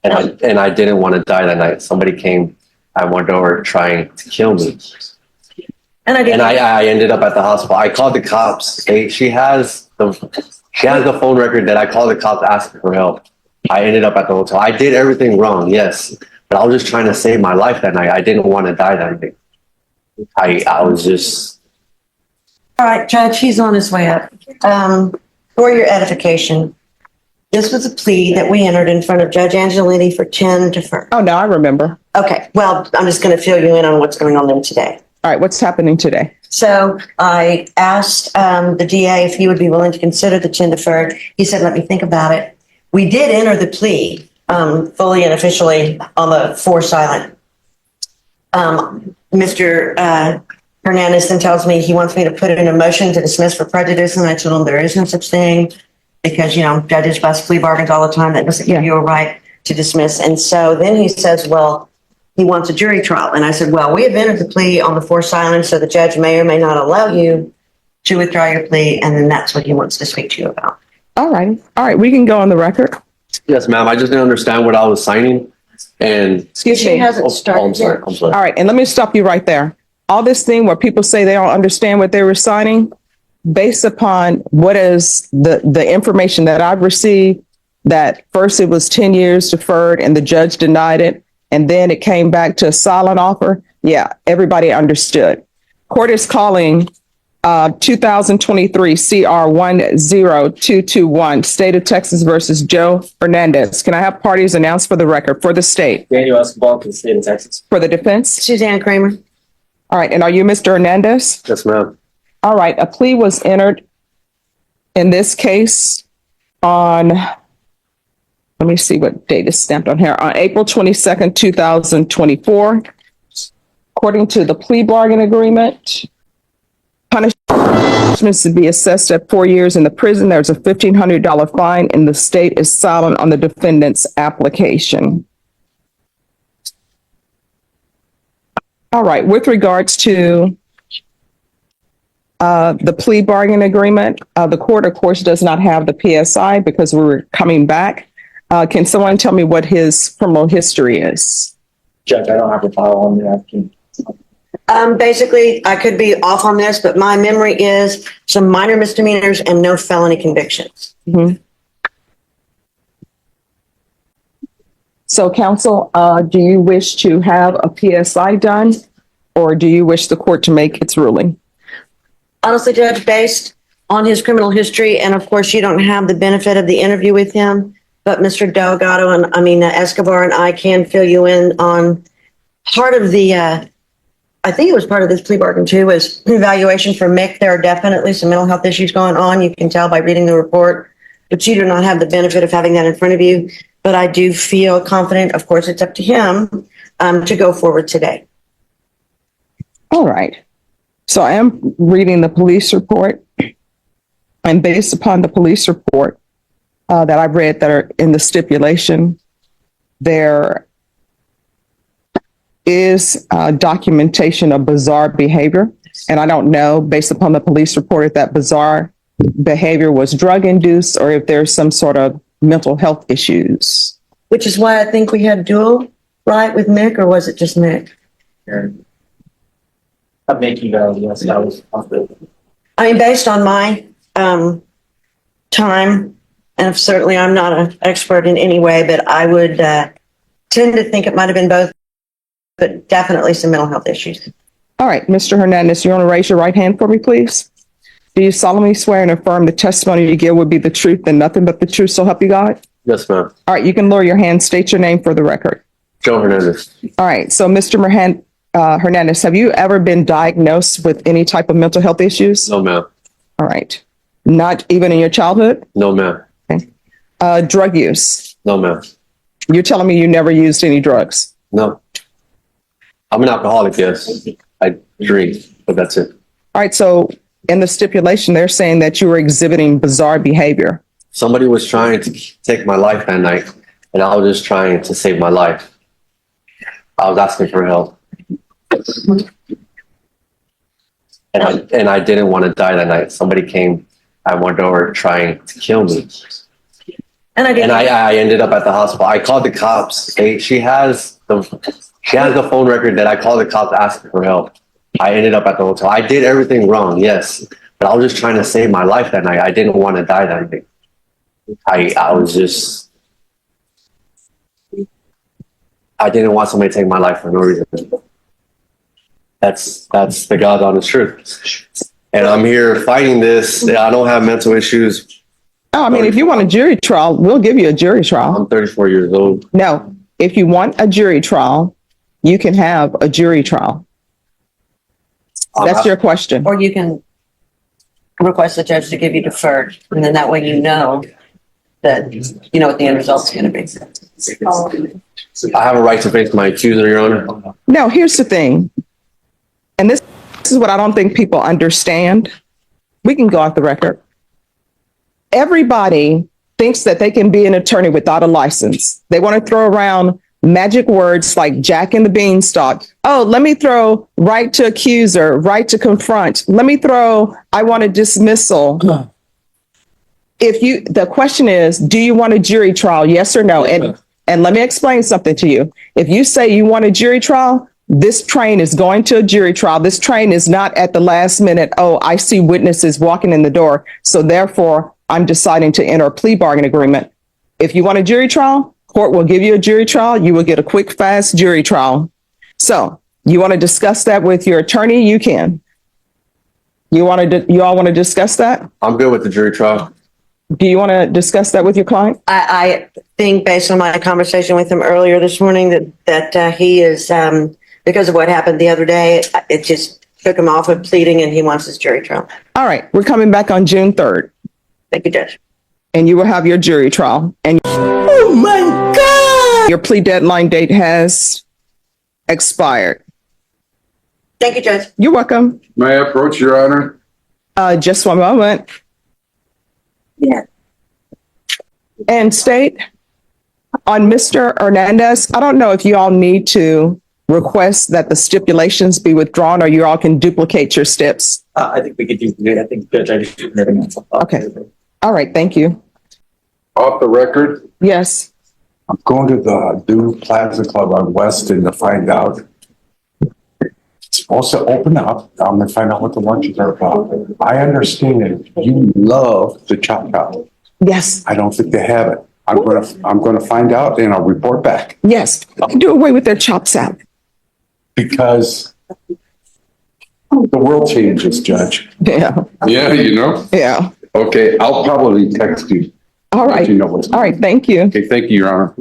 and I didn't want to die that night. Somebody came at my door trying to kill me. And I ended up at the hospital. I called the cops. She has the phone record that I called the cops asking for help. I ended up at the hotel. I did everything wrong, yes, but I was just trying to save my life that night. I didn't want to die that night. I was just. All right, Judge, he's on his way up. For your edification, this was a plea that we entered in front of Judge Angelini for 10 deferred. Oh, no, I remember. Okay, well, I'm just going to fill you in on what's going on there today. All right, what's happening today? So I asked the DA if he would be willing to consider the 10 deferred. He said, let me think about it. We did enter the plea fully and officially on the 4 silent. Mr. Hernandez then tells me he wants me to put in a motion to dismiss for prejudice, and I told him there is no such thing because, you know, judges bust plea bargains all the time. That doesn't give you a right to dismiss. And so then he says, well, he wants a jury trial. And I said, well, we have entered the plea on the 4 silent, so the judge may or may not allow you to withdraw your plea, and then that's what he wants to speak to you about. All right, we can go on the record. Yes, ma'am. I just didn't understand what I was signing. And Excuse me. Hasn't started yet. I'm sorry. All right, and let me stop you right there. All this thing where people say they don't understand what they were signing, based upon what is the information that I've received, that first it was 10 years deferred and the judge denied it, and then it came back to a silent offer. Yeah, everybody understood. Court is calling 2023 CR 10221, State of Texas versus Joe Hernandez. Can I have parties announced for the record for the state? Daniel Escobar for the State of Texas. For the defense? Suzanne Kramer. All right, and are you Mr. Hernandez? Yes, ma'am. All right, a plea was entered in this case on, let me see what date is stamped on here, on April 22nd, 2024. According to the plea bargain agreement, punishments to be assessed at 4 years in the prison. There's a $1,500 fine, and the state is silent on the defendant's application. All right, with regards to the plea bargain agreement, the court, of course, does not have the PSI because we're coming back. Can someone tell me what his criminal history is? Judge, I don't have a file on the Basically, I could be off on this, but my memory is some minor misdemeanors and no felony convictions. Mm-hmm. So, counsel, do you wish to have a PSI done, or do you wish the court to make its ruling? Honestly, Judge, based on his criminal history, and of course, you don't have the benefit of the interview with him, but Mr. Delgado and Escobar and I can fill you in on part of the, I think it was part of this plea bargain too, was evaluation for Mick. There are definitely some mental health issues going on. You can tell by reading the report, but you do not have the benefit of having that in front of you. But I do feel confident, of course, it's up to him to go forward today. All right. So I am reading the police report, and based upon the police report that I've read that are in the stipulation, there is documentation of bizarre behavior. And I don't know, based upon the police report, if that bizarre behavior was drug induced or if there's some sort of mental health issues. Which is why I think we had dual, right, with Mick, or was it just Mick? I'm making yes, that was I mean, based on my time, and certainly I'm not an expert in any way, but I would tend to think it might have been both, but definitely some mental health issues. All right, Mr. Hernandez, you want to raise your right hand for me, please? Do you solemnly swear and affirm the testimony you give would be the truth and nothing but the truth, so help you God? Yes, ma'am. All right, you can lower your hand, state your name for the record. Joe Hernandez. All right, so Mr. Hernandez, have you ever been diagnosed with any type of mental health issues? No, ma'am. All right. Not even in your childhood? No, ma'am. Okay. Drug use? No, ma'am. You're telling me you never used any drugs? No. I'm an alcoholic, yes. I drink, but that's it. All right, so in the stipulation, they're saying that you were exhibiting bizarre behavior. Somebody was trying to take my life that night, and I was just trying to save my life. I was asking for help. And I didn't want to die that night. Somebody came at my door trying to kill me. And I And didn't, I ended up at the hospital. I called the cops. She has the phone record that I called the cops asking for help. I ended up at the hotel. I did everything wrong, yes, but I was just trying to save my life that night. I didn't want to die that night. I was just, I didn't want somebody to take my life for no reason. That's the God's honest truth. And I'm here fighting this. I don't have mental issues. Oh, I mean, if you want a jury trial, we'll give you a jury trial. I'm 34 years old. No, if you want a jury trial, you can have a jury trial. That's your question. or you can request the judge to give you deferred, and then that way you know that, you know what the end result's gonna be. I have a right to face my accuser, Your Honor. No, here's the thing. And this is what I don't think people understand. We can go off the record. Everybody thinks that they can be an attorney without a license. They want to throw around magic words like Jack and the Beanstalk. Oh, let me throw right to accuser, right to confront. Let me throw, I want a dismissal. The question is, do you want a jury trial? Yes or no? And let me explain something to you. If you say you want a jury trial, this train is going to a jury trial. This train is not at the last minute. Oh, I see witnesses walking in the door, so therefore I'm deciding to enter a plea bargain agreement. If you want a jury trial, court will give you a jury trial. You will get a quick, fast jury trial. So you want to discuss that with your attorney? You can. You all want to discuss that? I'm good with the jury trial. Do you want to discuss that with your client? I think based on my conversation with him earlier this morning that he is, because of what happened the other day, it just took him off of pleading and he wants his jury trial. All right. We're coming back on June 3rd. Thank you, Judge. And you will have your jury trial. And oh my God, your plea deadline date has expired. Thank you, Judge. You're welcome. May I approach, Your Honor? Just one moment. Yeah. And state on Mr. Hernandez, I don't know if you all need to request that the stipulations be withdrawn or you all can duplicate your steps. I think we could do, I think Judge, I just do everything else. Okay. All right. Thank you. Off the record, Yes. I'm going to the new Plaza Club on Weston to find out. It's supposed to open up. I'm going to find out what the lunches are about. I understand you love the chop chop. Yes. I don't think they have it. I'm going to find out and I'll report back Yes. Do away with their chop salad. because the world changes, Judge. Yeah. yeah, you know? Yeah. Okay, I'll probably text you. All Let right. you know what's. All right. Thank you. Okay, thank you, Your Honor.